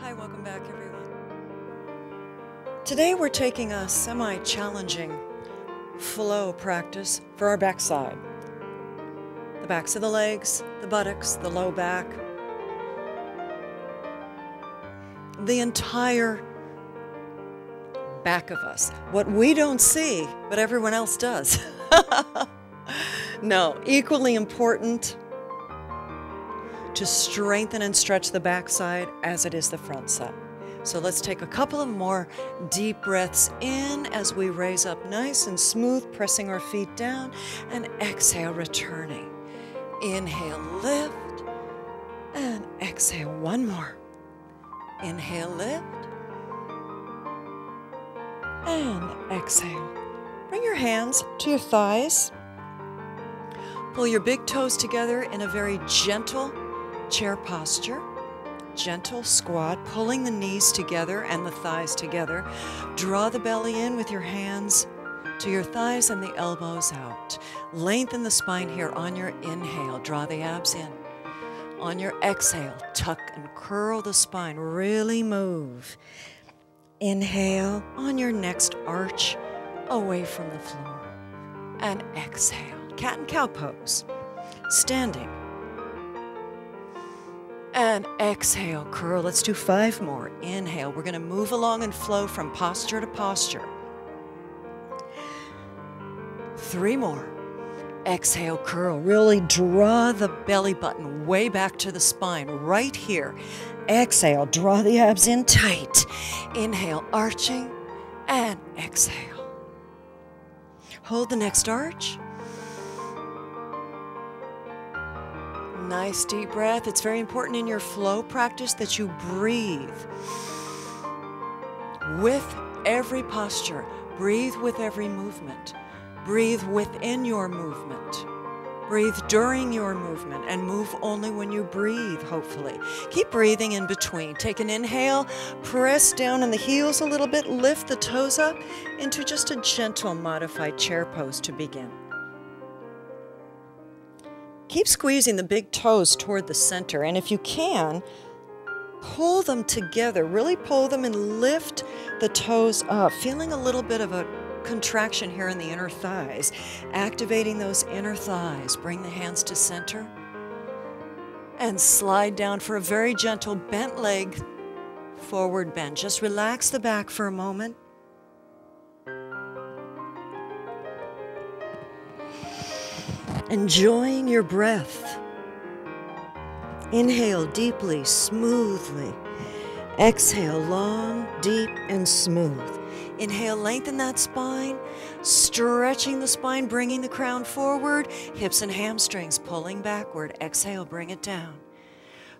Hi, welcome back everyone. Today we're taking a semi-challenging flow practice for our backside. The backs of the legs, the buttocks, the low back, the entire back of us. What we don't see, but everyone else does. No, equally important to strengthen and stretch the backside as it is the front side. So let's take a couple of more deep breaths in as we raise up nice and smooth, pressing our feet down, and exhale, returning. Inhale, lift, and exhale. One more. Inhale, lift, and exhale. Bring your hands to your thighs. Pull your big toes together in a very gentle chair posture, gentle squat, pulling the knees together and the thighs together. Draw the belly in with your hands to your thighs and the elbows out. Lengthen the spine here on your inhale. Draw the abs in. On your exhale, tuck and curl the spine. Really move. Inhale on your next arch away from the floor. And exhale. Cat and cow pose. Standing. And exhale, curl. Let's do 5 more. Inhale. We're going to move along and flow from posture to posture. 3 more. Exhale, curl. Really draw the belly button way back to the spine, right here. Exhale, draw the abs in tight. Inhale, arching, and exhale. Hold the next arch. Nice deep breath. It's very important in your flow practice that you breathe with every posture. Breathe with every movement. Breathe within your movement. Breathe during your movement and move only when you breathe, hopefully. Keep breathing in between. Take an inhale, press down on the heels a little bit, lift the toes up into just a gentle modified chair pose to begin. Keep squeezing the big toes toward the center, and if you can, pull them together. Really pull them and lift the toes up, feeling a little bit of a contraction here in the inner thighs. Activating those inner thighs. Bring the hands to center and slide down for a very gentle bent leg forward bend. Just relax the back for a moment. Enjoying your breath. Inhale deeply, smoothly. Exhale long, deep, and smooth. Inhale, lengthen that spine, stretching the spine, bringing the crown forward, hips and hamstrings pulling backward. Exhale, bring it down.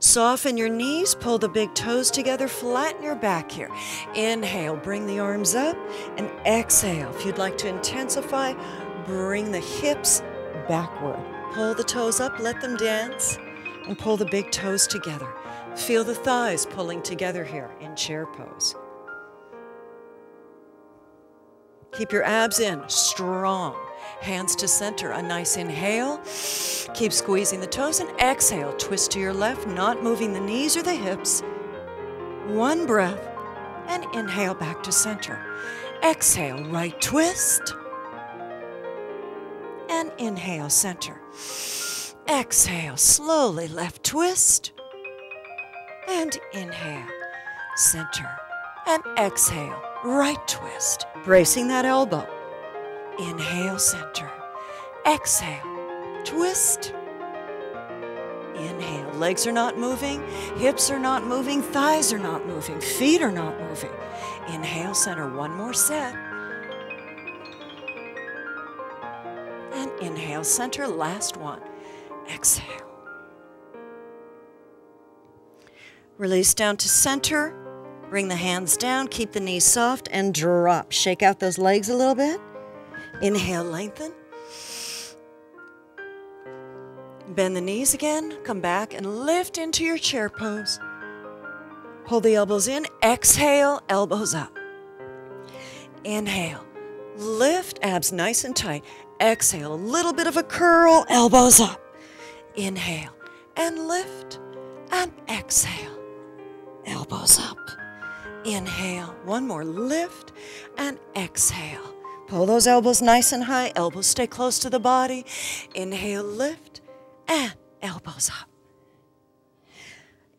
Soften your knees, pull the big toes together, flatten your back here. Inhale, bring the arms up, and exhale. If you'd like to intensify, bring the hips backward. Pull the toes up, let them dance, and pull the big toes together. Feel the thighs pulling together here in chair pose. Keep your abs in, strong. Hands to center, a nice inhale. Keep squeezing the toes and exhale. Twist to your left, not moving the knees or the hips. 1 breath and inhale back to center. Exhale, right twist. And inhale, center. Exhale, slowly left twist. And inhale, center. And exhale, right twist. Bracing that elbow. Inhale, center. Exhale, twist. Inhale, legs are not moving, hips are not moving, thighs are not moving, feet are not moving. Inhale, center. 1 more set. And inhale, center. Last one. Exhale. Release down to center. Bring the hands down. Keep the knees soft and drop. Shake out those legs a little bit. Inhale, lengthen. Bend the knees again. Come back and lift into your chair pose. Pull the elbows in. Exhale, elbows up. Inhale. Lift, abs nice and tight. Exhale, a little bit of a curl, elbows up. Inhale and lift and exhale. elbows up. Inhale, one more lift, and exhale. Pull those elbows nice and high, elbows stay close to the body. Inhale, lift, and elbows up.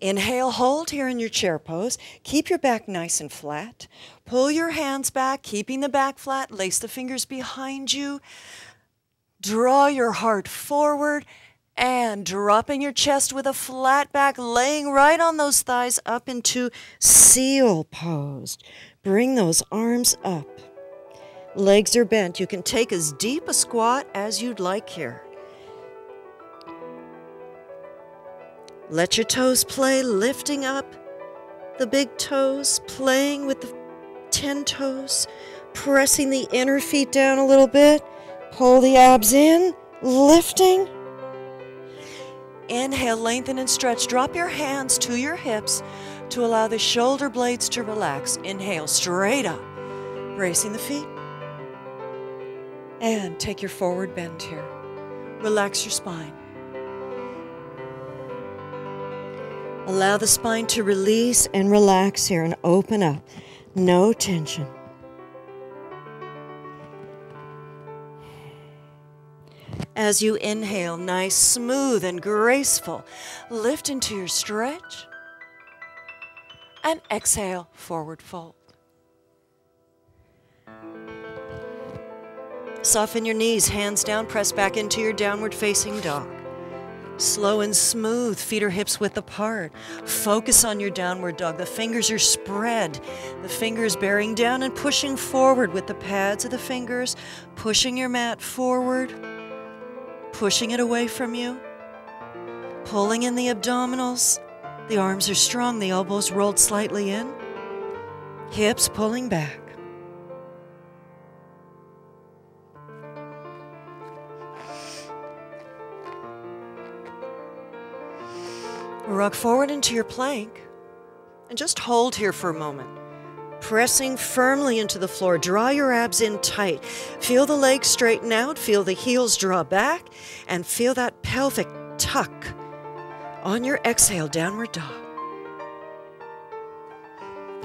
Inhale, hold here in your chair pose. Keep your back nice and flat. Pull your hands back, keeping the back flat. Lace the fingers behind you. Draw your heart forward and dropping your chest with a flat back, laying right on those thighs up into seal pose. Bring those arms up. Legs are bent. You can take as deep a squat as you'd like here. Let your toes play, lifting up the big toes, playing with the 10 toes, pressing the inner feet down a little bit. Pull the abs in, lifting. Inhale, lengthen and stretch. Drop your hands to your hips to allow the shoulder blades to relax. Inhale, straight up, bracing the feet. And take your forward bend here. Relax your spine. Allow the spine to release and relax here and open up. No tension. As you inhale, nice, smooth, and graceful, lift into your stretch. And exhale, forward fold. Soften your knees, hands down, press back into your downward facing dog. Slow and smooth, feet or hips width apart. Focus on your downward dog. The fingers are spread. The fingers bearing down and pushing forward with the pads of the fingers, pushing your mat forward, pushing it away from you, pulling in the abdominals. The arms are strong, the elbows rolled slightly in, hips pulling back. Rock forward into your plank and just hold here for a moment. Pressing firmly into the floor. Draw your abs in tight. Feel the legs straighten out. Feel the heels draw back. And feel that pelvic tuck. On your exhale, downward dog.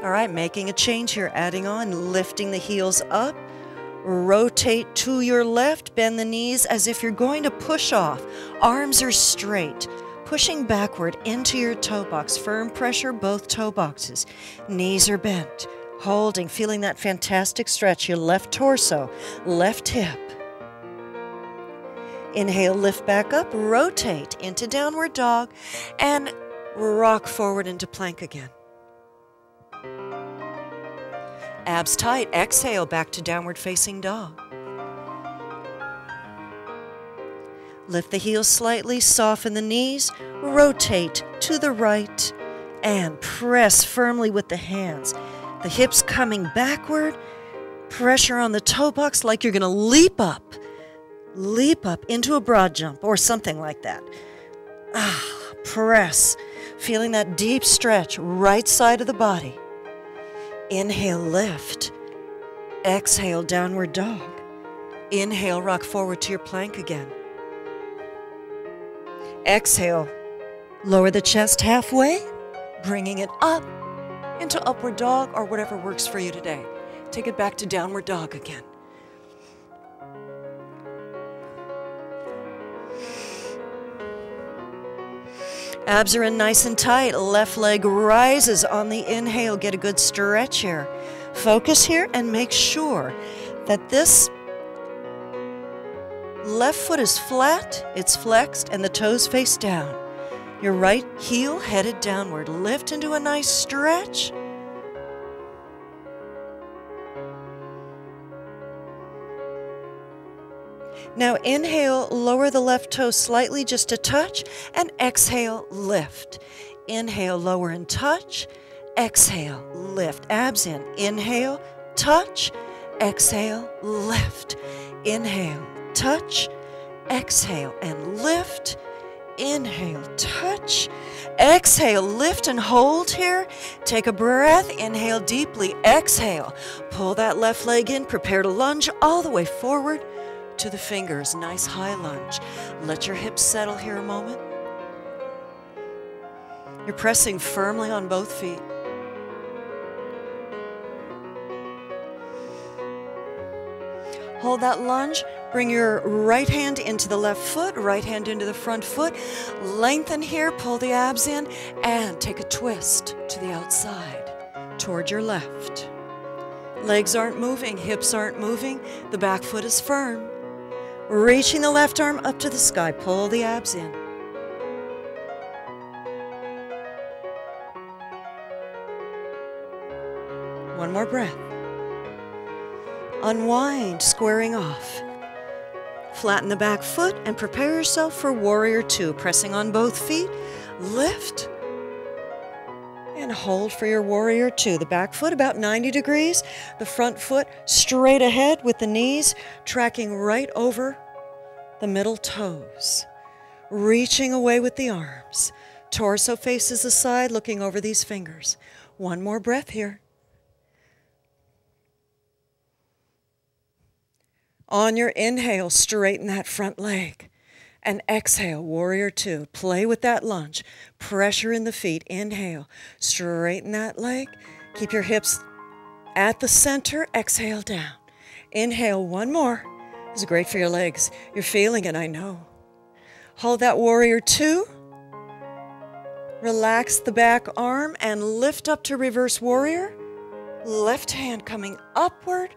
All right, making a change here. Adding on, lifting the heels up. Rotate to your left. Bend the knees as if you're going to push off. Arms are straight. Pushing backward into your toe box. Firm pressure, both toe boxes. Knees are bent. Holding, feeling that fantastic stretch. Your left torso, left hip. Inhale, lift back up, rotate into downward dog, and rock forward into plank again. Abs tight. Exhale, back to downward facing dog. Lift the heels slightly, soften the knees, rotate to the right, and press firmly with the hands. The hips coming backward, pressure on the toe box like you're going to leap up into a broad jump or something like that. Press, feeling that deep stretch, right side of the body. Inhale, lift. Exhale, downward dog. Inhale, rock forward to your plank again. Exhale, lower the chest halfway, bringing it up into upward dog or whatever works for you today. Take it back to downward dog again. Abs are in nice and tight. Left leg rises on the inhale. Get a good stretch here. Focus here and make sure that this left foot is flat, it's flexed, and the toes face down. Your right heel headed downward. Lift into a nice stretch. Now inhale, lower the left toe slightly just a touch, and exhale, lift. Inhale, lower and touch. Exhale, lift. Abs in. Inhale, touch. Exhale, lift. Inhale, touch, exhale, and lift. Inhale, touch, exhale, lift and hold here. Take a breath, inhale deeply, exhale. Pull that left leg in, prepare to lunge all the way forward to the fingers. Nice high lunge. Let your hips settle here a moment. You're pressing firmly on both feet. Hold that lunge. Bring your right hand into the left foot, right hand into the front foot. Lengthen here, pull the abs in, and take a twist to the outside, toward your left. Legs aren't moving, hips aren't moving, the back foot is firm. Reaching the left arm up to the sky, pull the abs in. One more breath. Unwind, squaring off. Flatten the back foot and prepare yourself for Warrior Two. Pressing on both feet, lift and hold for your Warrior Two. The back foot about 90 degrees, the front foot straight ahead with the knees tracking right over the middle toes. Reaching away with the arms. Torso faces aside, looking over these fingers. One more breath here. On your inhale, straighten that front leg. And exhale, Warrior Two. Play with that lunge. Pressure in the feet. Inhale, straighten that leg. Keep your hips at the center. Exhale down. Inhale, one more. This is great for your legs. You're feeling it, I know. Hold that Warrior Two. Relax the back arm and lift up to Reverse Warrior. Left hand coming upward.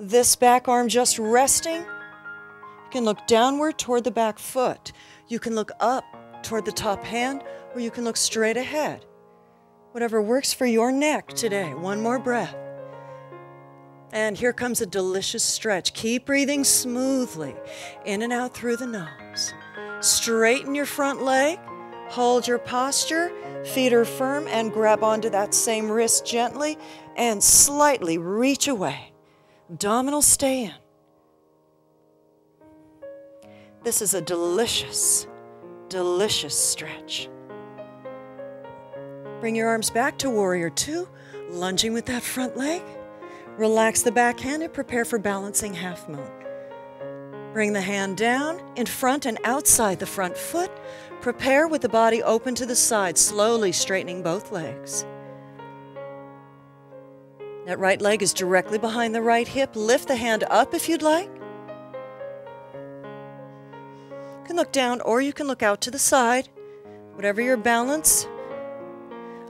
This back arm just resting. You can look downward toward the back foot. You can look up toward the top hand, or you can look straight ahead. Whatever works for your neck today. One more breath. And here comes a delicious stretch. Keep breathing smoothly in and out through the nose. Straighten your front leg. Hold your posture. Feet are firm and grab onto that same wrist gently and slightly reach away. Abdominals stay in. This is a delicious, delicious stretch. Bring your arms back to Warrior Two, lunging with that front leg. Relax the back hand and prepare for balancing half moon. Bring the hand down in front and outside the front foot. Prepare with the body open to the side, slowly straightening both legs. That right leg is directly behind the right hip. Lift the hand up if you'd like. You can look down or you can look out to the side, whatever your balance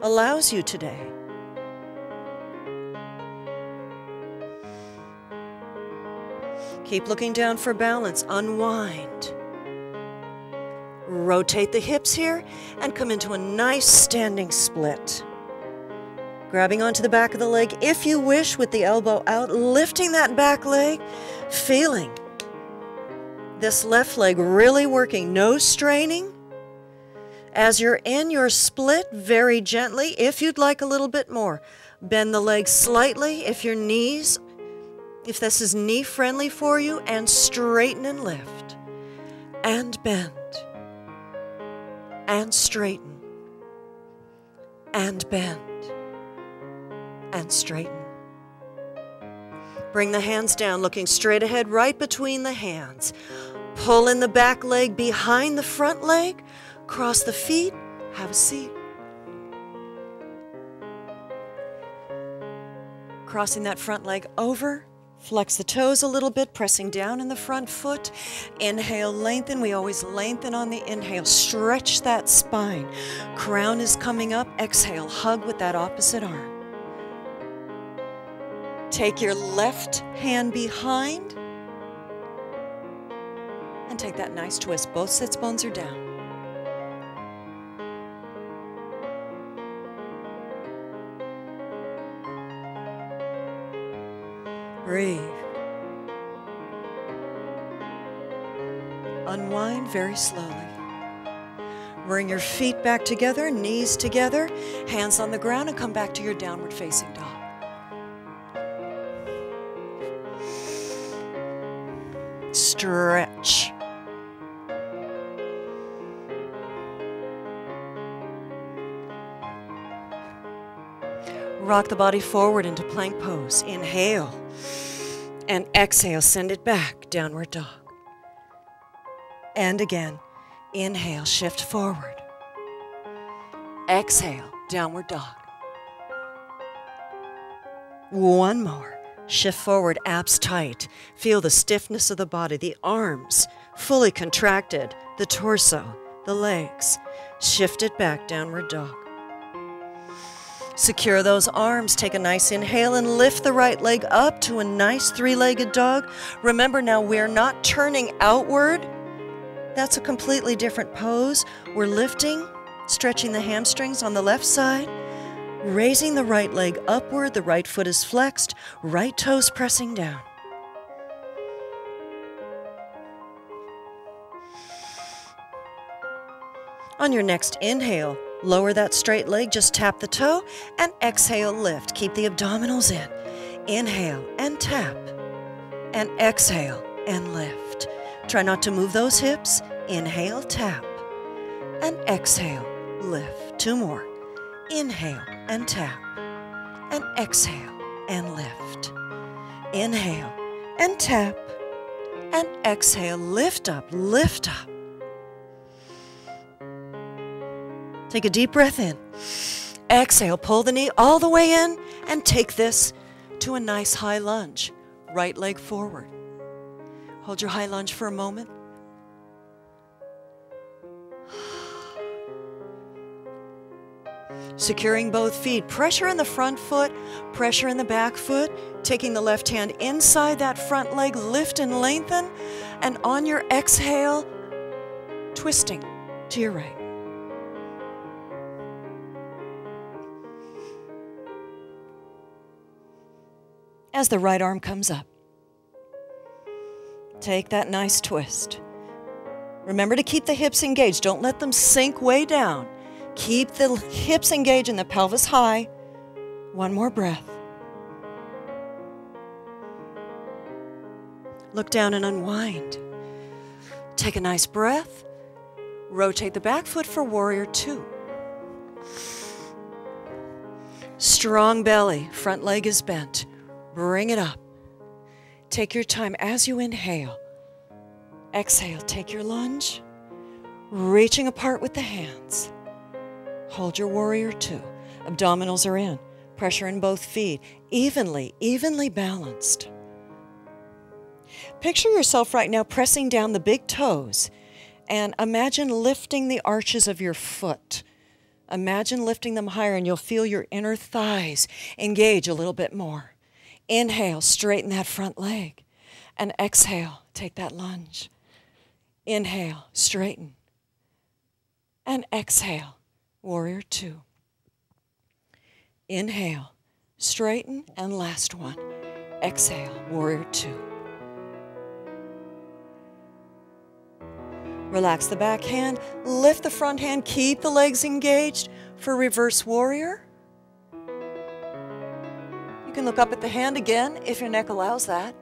allows you today. Keep looking down for balance. Unwind. Rotate the hips here and come into a nice standing split. Grabbing onto the back of the leg if you wish with the elbow out, lifting that back leg, feeling this left leg really working, no straining. As you're in your split, very gently, if you'd like a little bit more, bend the leg slightly if this is knee friendly for you, and straighten and lift, and bend, and straighten, and bend, and straighten. Bring the hands down, looking straight ahead, right between the hands. Pull in the back leg behind the front leg. Cross the feet. Have a seat. Crossing that front leg over. Flex the toes a little bit, pressing down in the front foot. Inhale, lengthen. We always lengthen on the inhale. Stretch that spine. Crown is coming up. Exhale, hug with that opposite arm. Take your left hand behind and take that nice twist. Both sits bones are down. Breathe. Unwind very slowly. Bring your feet back together, knees together, hands on the ground, and come back to your downward facing dog. Stretch. Rock the body forward into plank pose. Inhale and exhale, send it back, downward dog. And again, inhale, shift forward. Exhale, downward dog. One more. Shift forward, abs tight. Feel the stiffness of the body, the arms fully contracted, the torso, the legs. Shift it back, downward dog. Secure those arms. Take a nice inhale and lift the right leg up to a nice three-legged dog. Remember now, we're not turning outward. That's a completely different pose. We're lifting, stretching the hamstrings on the left side, raising the right leg upward. The right foot is flexed, right toes pressing down. On your next inhale, lower that straight leg, just tap the toe, and exhale, lift. Keep the abdominals in. Inhale and tap, and exhale and lift. Try not to move those hips. Inhale, tap, and exhale, lift. Two more. Inhale and tap, and exhale and lift. Inhale and tap, and exhale, lift up, lift up. Take a deep breath in. Exhale, pull the knee all the way in and take this to a nice high lunge. Right leg forward. Hold your high lunge for a moment. Securing both feet. Pressure in the front foot, pressure in the back foot. Taking the left hand inside that front leg, lift and lengthen. And on your exhale, twisting to your right. As the right arm comes up, take that nice twist. Remember to keep the hips engaged. Don't let them sink way down. Keep the hips engaged and the pelvis high. One more breath. Look down and unwind. Take a nice breath. Rotate the back foot for warrior two. Strong belly, front leg is bent. Bring it up. Take your time as you inhale. Exhale, take your lunge. Reaching apart with the hands. Hold your warrior two. Abdominals are in. Pressure in both feet. Evenly balanced. Picture yourself right now pressing down the big toes and imagine lifting the arches of your foot. Imagine lifting them higher and you'll feel your inner thighs engage a little bit more. Inhale, straighten that front leg. And exhale, take that lunge. Inhale, straighten. And exhale, warrior two. Inhale, straighten, and last one. Exhale, warrior two. Relax the back hand, lift the front hand, keep the legs engaged for reverse warrior. You can look up at the hand again if your neck allows that.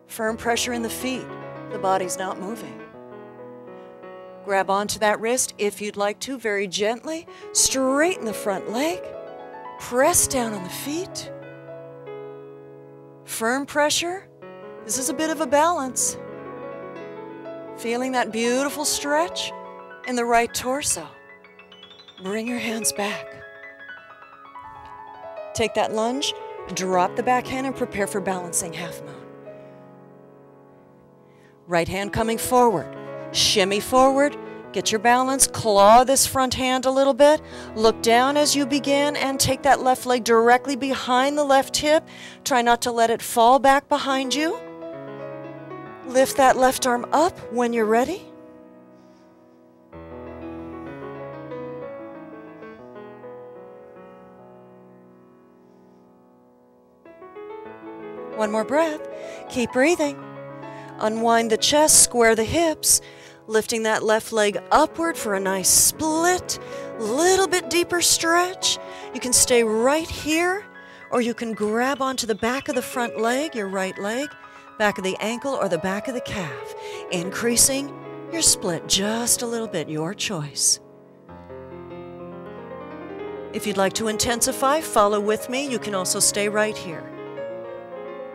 Firm pressure in the feet. The body's not moving. Grab onto that wrist if you'd like to, very gently. Straighten the front leg. Press down on the feet. Firm pressure. This is a bit of a balance. Feeling that beautiful stretch in the right torso. Bring your hands back. Take that lunge, drop the back hand, and prepare for balancing half moon. Right hand coming forward. Shimmy forward. Get your balance. Claw this front hand a little bit. Look down as you begin and take that left leg directly behind the left hip. Try not to let it fall back behind you. Lift that left arm up when you're ready. One more breath. Keep breathing. Unwind the chest, square the hips, lifting that left leg upward for a nice split. Little bit deeper stretch. You can stay right here, or you can grab onto the back of the front leg, your right leg, back of the ankle, or the back of the calf, increasing your split just a little bit, your choice. If you'd like to intensify, follow with me. You can also stay right here.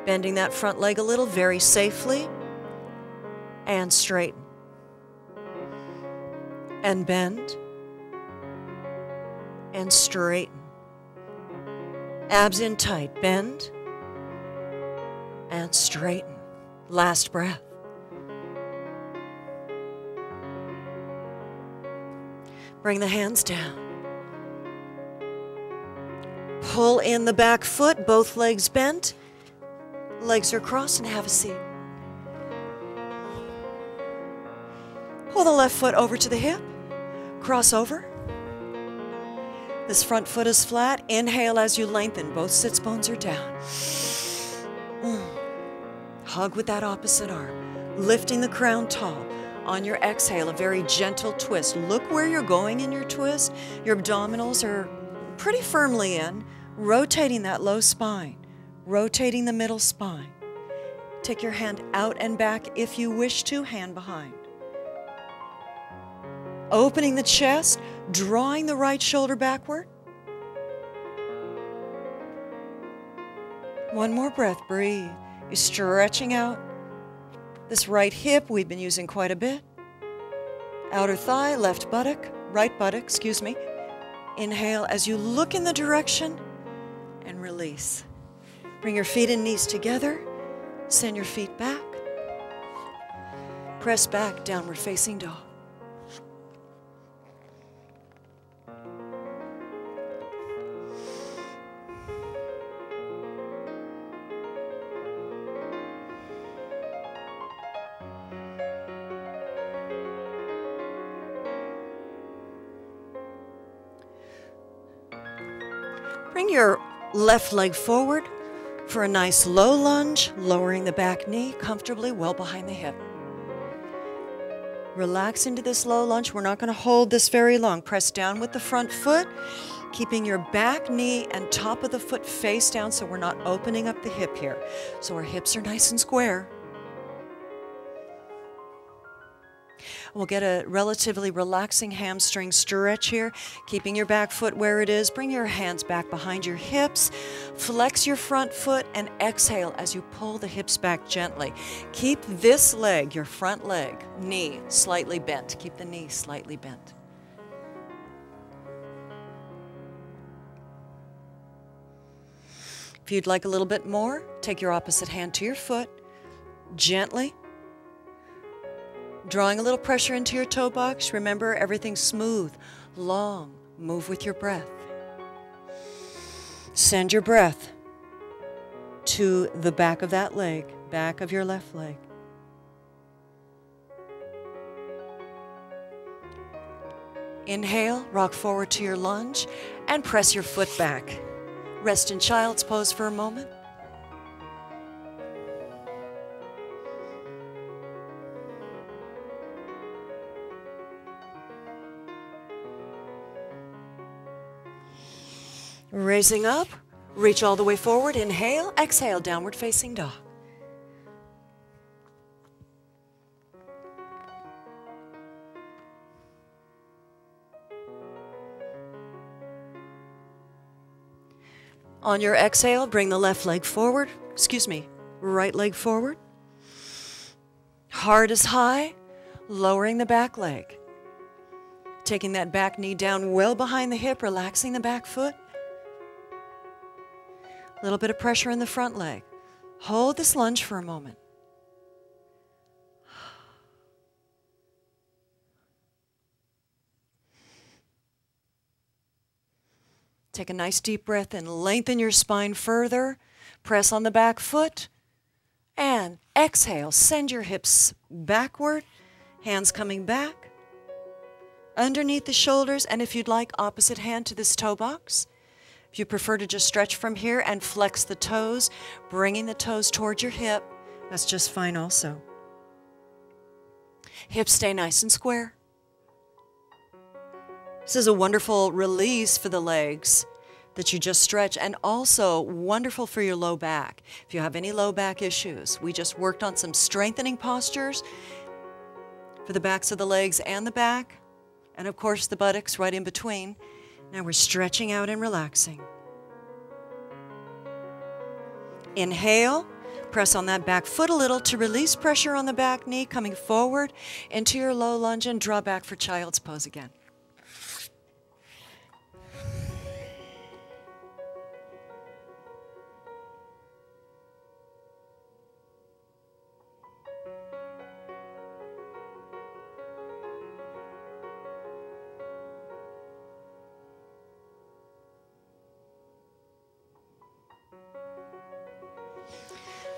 Bending that front leg a little, very safely, and straighten. And bend, and straighten. Abs in tight, bend, and straighten. Last breath. Bring the hands down. Pull in the back foot, both legs bent. Legs are crossed, and have a seat. Pull the left foot over to the hip. Cross over. This front foot is flat. Inhale as you lengthen. Both sits bones are down. Hug with that opposite arm. Lifting the crown tall. On your exhale, a very gentle twist. Look where you're going in your twist. Your abdominals are pretty firmly in. Rotating that low spine. Rotating the middle spine. Take your hand out and back if you wish to, hand behind. Opening the chest, drawing the right shoulder backward. One more breath, breathe. You're stretching out this right hip we've been using quite a bit. Outer thigh, left buttock, right buttock, excuse me. Inhale as you look in the direction and release. Bring your feet and knees together. Send your feet back. Press back, downward facing dog. Bring your left leg forward for a nice low lunge, lowering the back knee comfortably well behind the hip. Relax into this low lunge. We're not going to hold this very long. Press down with the front foot, keeping your back knee and top of the foot face down so we're not opening up the hip here. So our hips are nice and square. We'll get a relatively relaxing hamstring stretch here, keeping your back foot where it is. Bring your hands back behind your hips. Flex your front foot and exhale as you pull the hips back gently. Keep this leg, your front leg, knee slightly bent. Keep the knee slightly bent. If you'd like a little bit more, take your opposite hand to your foot, gently. Drawing a little pressure into your toe box. Remember, everything's smooth, long. Move with your breath. Send your breath to the back of that leg, back of your left leg. Inhale, rock forward to your lunge, and press your foot back. Rest in child's pose for a moment. Raising up, reach all the way forward, inhale, exhale, downward facing dog. On your exhale, bring the left leg forward, right leg forward. Heart is high, lowering the back leg. Taking that back knee down well behind the hip, relaxing the back foot. A little bit of pressure in the front leg. Hold this lunge for a moment. Take a nice deep breath and lengthen your spine further. Press on the back foot. And exhale. Send your hips backward. Hands coming back. Underneath the shoulders. And if you'd like, opposite hand to this toe box. If you prefer to just stretch from here and flex the toes, bringing the toes towards your hip, that's just fine also. Hips stay nice and square. This is a wonderful release for the legs that you just stretch, and also wonderful for your low back. If you have any low back issues, we just worked on some strengthening postures for the backs of the legs and the back, and of course the buttocks right in between. Now we're stretching out and relaxing. Inhale, press on that back foot a little to release pressure on the back knee, coming forward into your low lunge and draw back for child's pose again.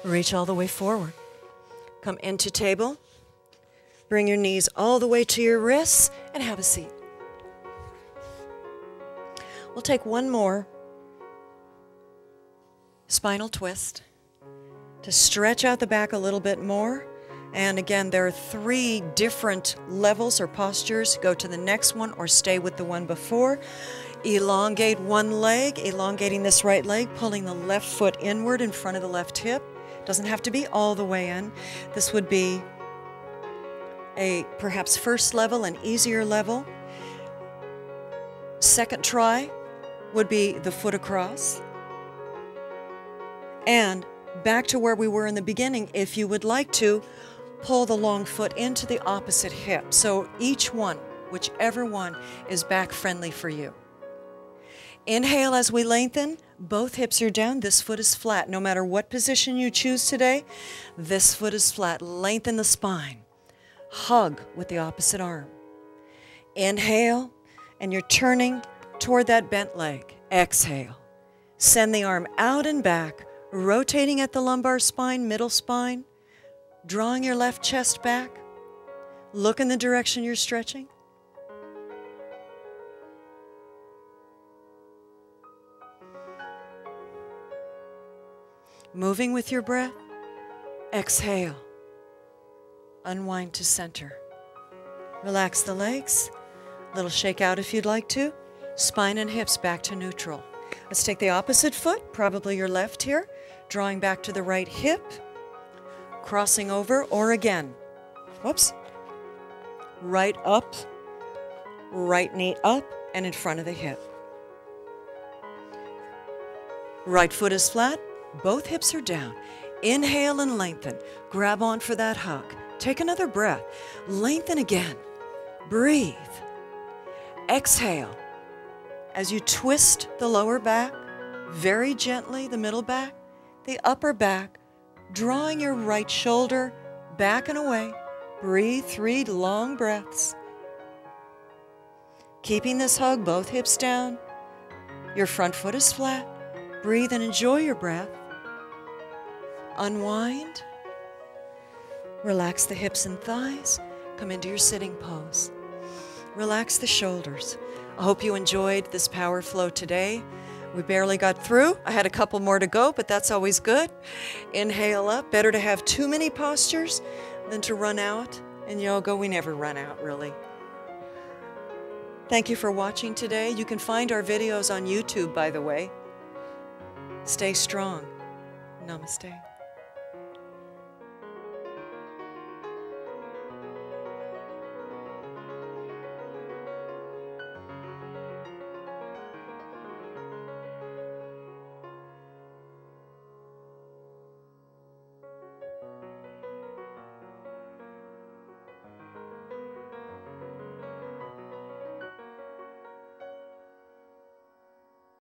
Reach all the way forward. Come into table. Bring your knees all the way to your wrists and have a seat. We'll take one more spinal twist to stretch out the back a little bit more. And again, there are 3 different levels or postures. Go to the next one or stay with the one before. Elongate one leg, elongating this right leg, pulling the left foot inward in front of the left hip. Doesn't have to be all the way in. This would be a perhaps first level, an easier level. Second try would be the foot across. And back to where we were in the beginning, if you would like to, pull the long foot into the opposite hip. So each one, whichever one, is back friendly for you. Inhale as we lengthen. Both hips are down. This foot is flat. No matter what position you choose today, this foot is flat. Lengthen the spine. Hug with the opposite arm. Inhale, and you're turning toward that bent leg. Exhale. Send the arm out and back, rotating at the lumbar spine, middle spine, drawing your left chest back. Look in the direction you're stretching. Moving with your breath. Exhale. Unwind to center. Relax the legs. Little shake out if you'd like to. Spine and hips back to neutral. Let's take the opposite foot, probably your left here, drawing back to the right hip, crossing over, or again. Whoops. Right up, right knee up, and in front of the hip. Right foot is flat, both hips are down. Inhale and lengthen. Grab on for that hug. Take another breath. Lengthen again. Breathe. Exhale. As you twist the lower back, very gently, the middle back, the upper back, drawing your right shoulder back and away. Breathe 3 long breaths. Keeping this hug, both hips down. Your front foot is flat. Breathe and enjoy your breath. Unwind. Relax the hips and thighs. Come into your sitting pose. Relax the shoulders. I hope you enjoyed this power flow today. We barely got through. I had a couple more to go, but that's always good. Inhale up. Better to have too many postures than to run out. In yoga, we never run out, really. Thank you for watching today. You can find our videos on YouTube, by the way. Stay strong. Namaste.